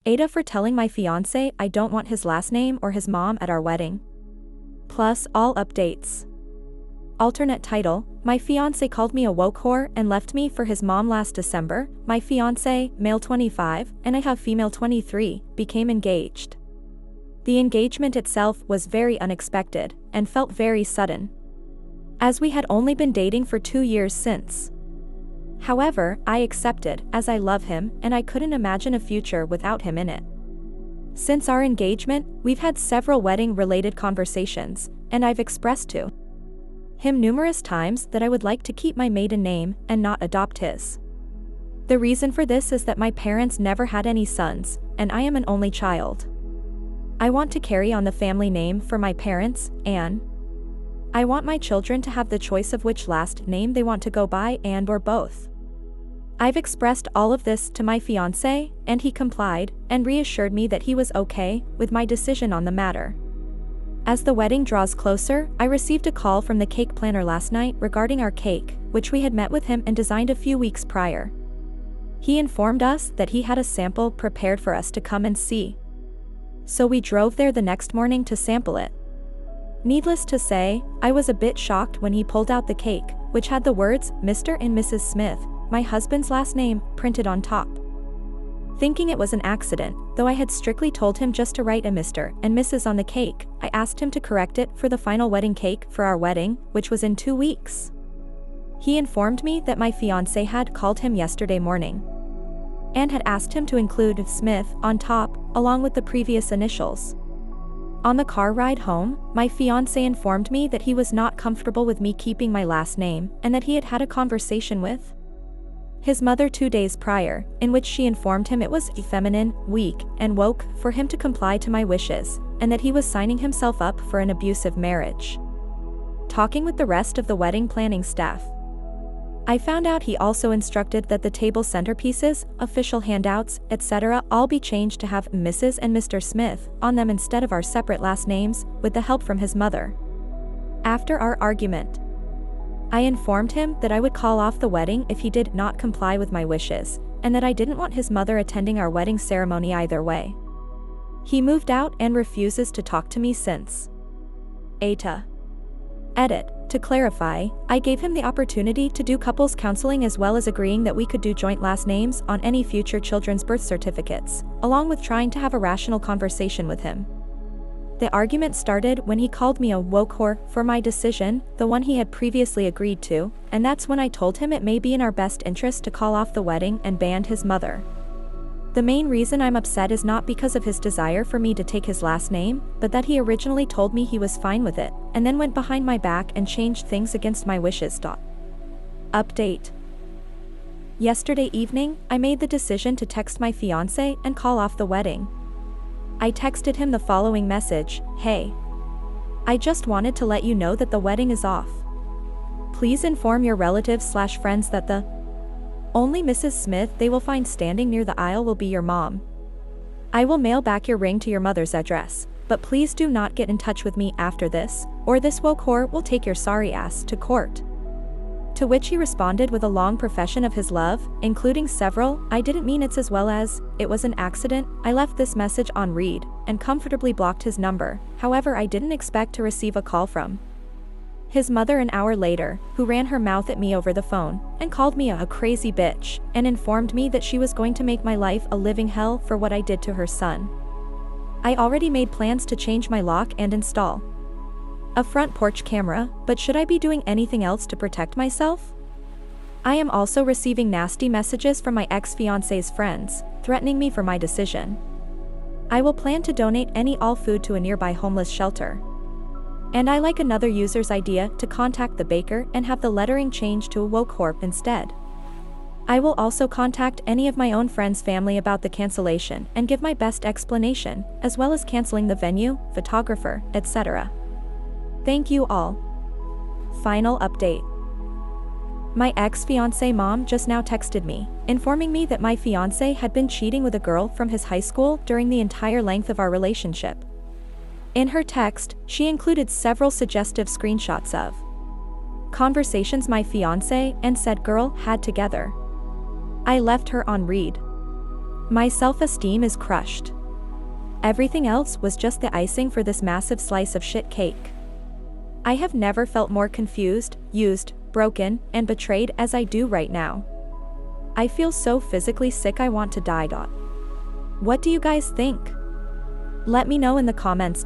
AITAH for telling my fiance I don't want his last name or his mom at our wedding. Plus all updates. Alternate title, my fiance called me a woke whore and left me for his mom last December. My fiance, male 25, and I have female 23, became engaged. The engagement itself was very unexpected and felt very sudden, as we had only been dating for 2 years since. However, I accepted, as I love him and I couldn't imagine a future without him in it. Since our engagement, we've had several wedding-related conversations, and I've expressed to him numerous times that I would like to keep my maiden name and not adopt his. The reason for this is that my parents never had any sons, and I am an only child. I want to carry on the family name for my parents, and I want my children to have the choice of which last name they want to go by and/or both. I've expressed all of this to my fiancé, and he complied and reassured me that he was okay with my decision on the matter. As the wedding draws closer, I received a call from the cake planner last night regarding our cake, which we had met with him and designed a few weeks prior. He informed us that he had a sample prepared for us to come and see. So we drove there the next morning to sample it. Needless to say, I was a bit shocked when he pulled out the cake, which had the words Mr. and Mrs. Smith, my husband's last name, printed on top. Thinking it was an accident, though I had strictly told him just to write a Mr. and Mrs. on the cake, I asked him to correct it for the final wedding cake for our wedding, which was in 2 weeks. He informed me that my fiancé had called him yesterday morning and had asked him to include Smith on top, along with the previous initials. On the car ride home, my fiancé informed me that he was not comfortable with me keeping my last name and that he had had a conversation with his mother 2 days prior, in which she informed him it was feminine, weak, and woke for him to comply to my wishes, and that he was signing himself up for an abusive marriage. Talking with the rest of the wedding planning staff, I found out he also instructed that the table centerpieces, official handouts, etc. all be changed to have Mrs. and Mr. Smith on them instead of our separate last names, with the help from his mother. After our argument, I informed him that I would call off the wedding if he did not comply with my wishes, and that I didn't want his mother attending our wedding ceremony either way. He moved out and refuses to talk to me since. AITAH. Edit. To clarify, I gave him the opportunity to do couples counseling as well as agreeing that we could do joint last names on any future children's birth certificates, along with trying to have a rational conversation with him. The argument started when he called me a woke whore for my decision, the one he had previously agreed to, and that's when I told him it may be in our best interest to call off the wedding and ban his mother. The main reason I'm upset is not because of his desire for me to take his last name, but that he originally told me he was fine with it, and then went behind my back and changed things against my wishes. Update. Yesterday evening, I made the decision to text my fiancé and call off the wedding. I texted him the following message: "Hey, I just wanted to let you know that the wedding is off. Please inform your relatives/friends that the only Mrs. Smith they will find standing near the aisle will be your mom. I will mail back your ring to your mother's address, but please do not get in touch with me after this, or this woke whore will take your sorry ass to court." To which he responded with a long profession of his love, including several "I didn't mean it's" as well as "it was an accident." I left this message on read and comfortably blocked his number. However, I didn't expect to receive a call from his mother an hour later, who ran her mouth at me over the phone and called me a crazy bitch and informed me that she was going to make my life a living hell for what I did to her son. I already made plans to change my lock and install a front porch camera, but should I be doing anything else to protect myself? I am also receiving nasty messages from my ex-fiancé's friends, threatening me for my decision. I will plan to donate all food to a nearby homeless shelter. And I like another user's idea to contact the baker and have the lettering changed to a woke whore instead. I will also contact any of my own friends' family about the cancellation and give my best explanation, as well as canceling the venue, photographer, etc. Thank you all. Final update. My ex-fiancé mom just now texted me, informing me that my fiancé had been cheating with a girl from his high school during the entire length of our relationship. In her text, she included several suggestive screenshots of conversations my fiancé and said girl had together. I left her on read. My self-esteem is crushed. Everything else was just the icing for this massive slice of shit cake. I have never felt more confused, used, broken, and betrayed as I do right now. I feel so physically sick I want to die. What do you guys think? Let me know in the comments.